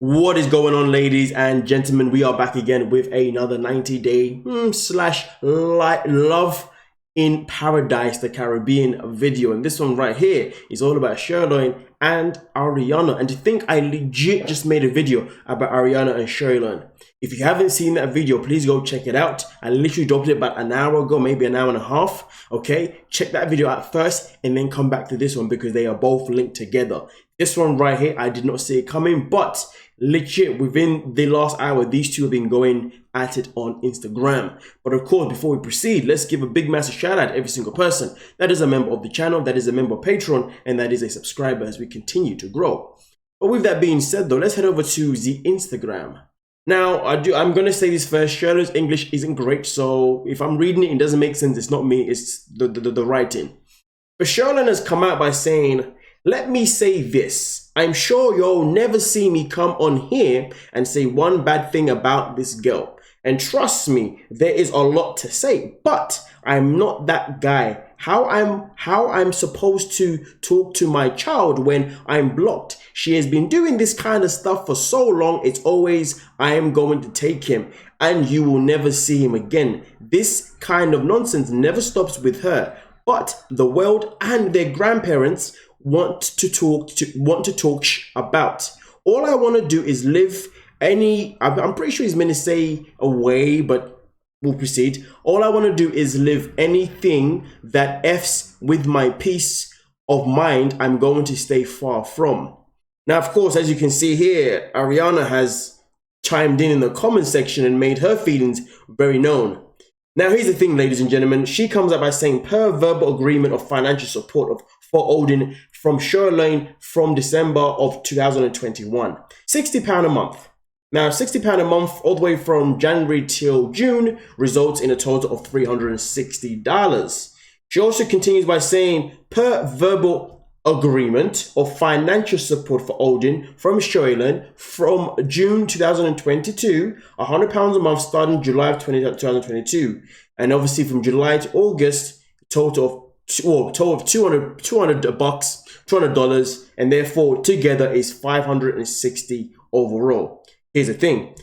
What is going on, ladies and gentlemen? We are back again with another 90-day slash love in paradise, the Caribbean video. And this one right here is all about Sherlon and Aryanna. And to think I legit just made a video about Aryanna and Sherlon. If you haven't seen that video, please go check it out. I literally dropped it about an hour ago, maybe an hour and a half. Okay, check that video out first and then come back to this one because they are both linked together. This one right here, I did not see it coming, but legit within the last hour, these two have been going at it on Instagram. But of course, before we proceed, let's give a big massive shout out to every single person that is a member of the channel, that is a member of Patreon, and that is a subscriber as we continue to grow. But with that being said though, let's head over to the Instagram. Now, I'm going to say this first, Sherlon's English isn't great, so if I'm reading it, it doesn't make sense. It's not me, it's the writing. But Sherlon has come out by saying, "Let me say this, I'm sure you'll never see me come on here and say one bad thing about this girl. And trust me, there is a lot to say, but I'm not that guy. How I'm supposed to talk to my child when I'm blocked? She has been doing this kind of stuff for so long, it's always, I am going to take him and you will never see him again. This kind of nonsense never stops with her, but the world and their grandparents want to talk about. All I want to do is live I'm pretty sure he's meant to say away, but we'll proceed. All I want to do is live anything that F's with my peace of mind I'm going to stay far from." Now, of course, as you can see here, Aryanna has chimed in the comment section and made her feelings very known. Now, here's the thing, ladies and gentlemen. She comes up by saying, per verbal agreement of financial support for Odin from Sherlon from December of 2021. £60 a month. Now, £60 a month all the way from January till June results in a total of $360. She also continues by saying, per verbal agreement of financial support for Odin from Sherlon from June 2022, £100 a month starting July of 2022, and obviously from July to August, total of $200, and therefore together is $560 overall. Here's the thing,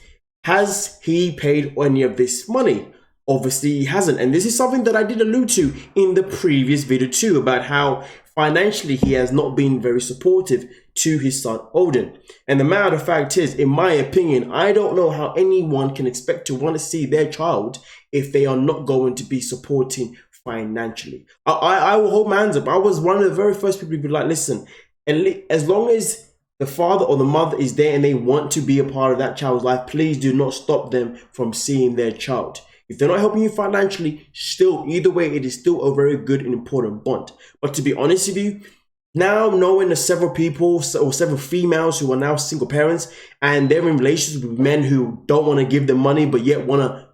has he paid any of this money? Obviously he hasn't, and this is something that I did allude to in the previous video too, about how financially he has not been very supportive to his son Odin. And the matter of fact is, in my opinion, I don't know how anyone can expect to want to see their child if they are not going to be supporting financially. I will hold my hands up. I was one of the very first people to be like, listen, as long as the father or the mother is there and they want to be a part of that child's life, please do not stop them from seeing their child. If they're not helping you financially, still, either way, it is still a very good and important bond. But to be honest with you, now knowing the several people or several females who are now single parents and they're in relationships with men who don't want to give them money but yet want to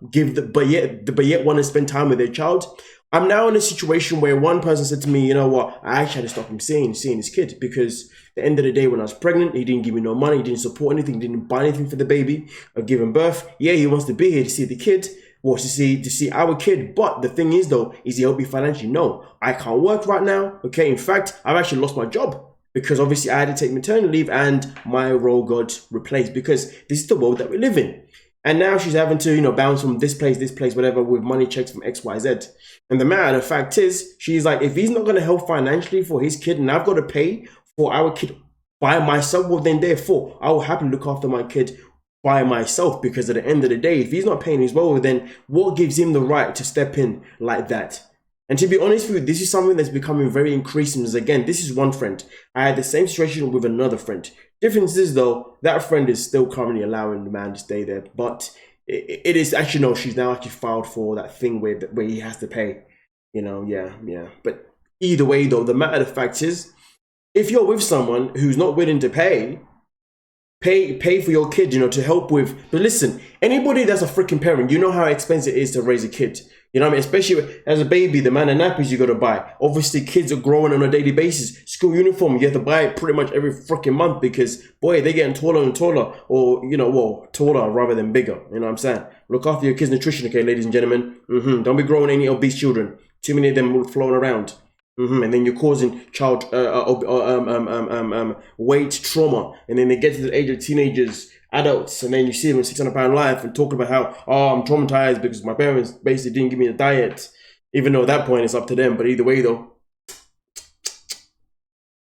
want to spend time with their child, I'm now in a situation where one person said to me, you know what, I actually had to stop him seeing his kid, because at the end of the day, when I was pregnant, he didn't give me no money, he didn't support anything, he didn't buy anything for the baby or give him birth. Yeah, he wants to be here to see the kid, or to see our kid. But the thing is though, is he help me financially? No, I can't work right now. Okay, in fact, I've actually lost my job because obviously I had to take maternity leave and my role got replaced, because this is the world that we live in. And now she's having to, bounce from this place, whatever, with money checks from XYZ. And the matter of fact is, she's like, if he's not going to help financially for his kid and I've got to pay for our kid by myself, well then therefore, I will happily look after my kid by myself, because at the end of the day, if he's not paying his well, then what gives him the right to step in like that? And to be honest with you, this is something that's becoming very increasing. Again, this is one friend. I had the same situation with another friend. Difference is though, that friend is still currently allowing the man to stay there, but it is actually, no, she's now actually filed for that thing where he has to pay, yeah. But either way though, the matter of the fact is, if you're with someone who's not willing to pay for your kid, to help with, but listen, anybody that's a freaking parent, you know how expensive it is to raise a kid. You know what I mean? Especially as a baby, the amount of nappies you got to buy. Obviously, kids are growing on a daily basis. School uniform, you have to buy it pretty much every freaking month, because, boy, they're getting taller and taller, or, taller rather than bigger. You know what I'm saying? Look after your kids' nutrition, okay, ladies and gentlemen? Don't be growing any obese children. Too many of them floating around. And then you're causing child weight trauma, and then they get to the age of teenagers, adults, and then you see them in £600 life and talking about how, oh, I'm traumatized because my parents basically didn't give me a diet, even though at that point it's up to them. But either way though,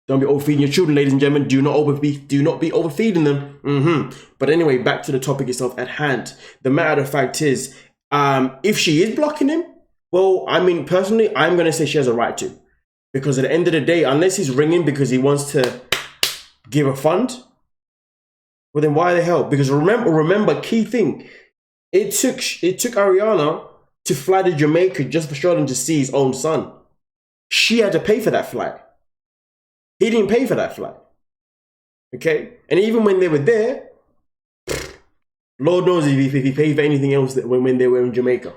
don't be overfeeding your children, ladies and gentlemen. Do not be overfeeding them. But anyway, back to the topic itself at hand. The matter of fact is, if she is blocking him, well, I mean, personally, I'm going to say she has a right to. Because at the end of the day, unless he's ringing because he wants to give a fund, well then why the hell? Because remember, key thing, it took Aryanna to fly to Jamaica just for Sherlon to see his own son. She had to pay for that flight. He didn't pay for that flight. Okay? And even when they were there, Lord knows if he paid for anything else when they were in Jamaica.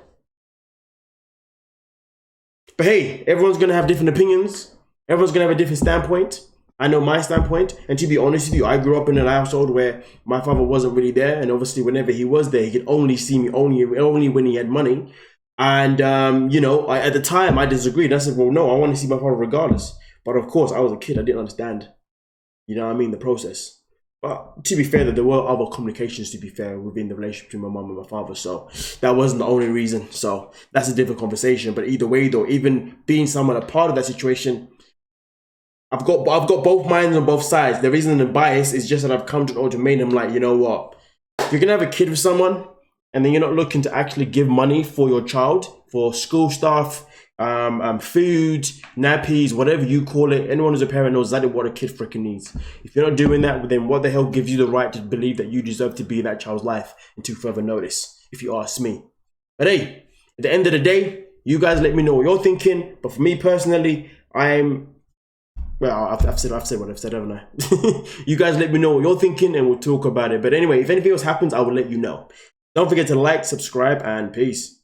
But hey, everyone's going to have different opinions. Everyone's going to have a different standpoint. I know my standpoint. And to be honest with you, I grew up in a household where my father wasn't really there. And obviously, whenever he was there, he could only see me only when he had money. And, you know, at the time, I disagreed. I said, well, no, I want to see my father regardless. But of course, I was a kid. I didn't understand, you know what I mean, the process. But to be fair, there were other communications, to be fair, within the relationship between my mum and my father. So that wasn't the only reason. So that's a different conversation. But either way, though, even being someone a part of that situation, I've got both minds on both sides. There isn't a bias. It's just that I've come to an ultimatum like, you know what? If you're going to have a kid with someone and then you're not looking to actually give money for your child, for school stuff, food, nappies, whatever you call it. Anyone who's a parent knows exactly what a kid freaking needs. If you're not doing that, then what the hell gives you the right to believe that you deserve to be in that child's life until further notice, if you ask me. But hey, at the end of the day, you guys let me know what you're thinking. But for me personally, I've said what I've said, haven't I? You guys let me know what you're thinking and we'll talk about it. But anyway, if anything else happens, I will let you know. Don't forget to like, subscribe, and peace.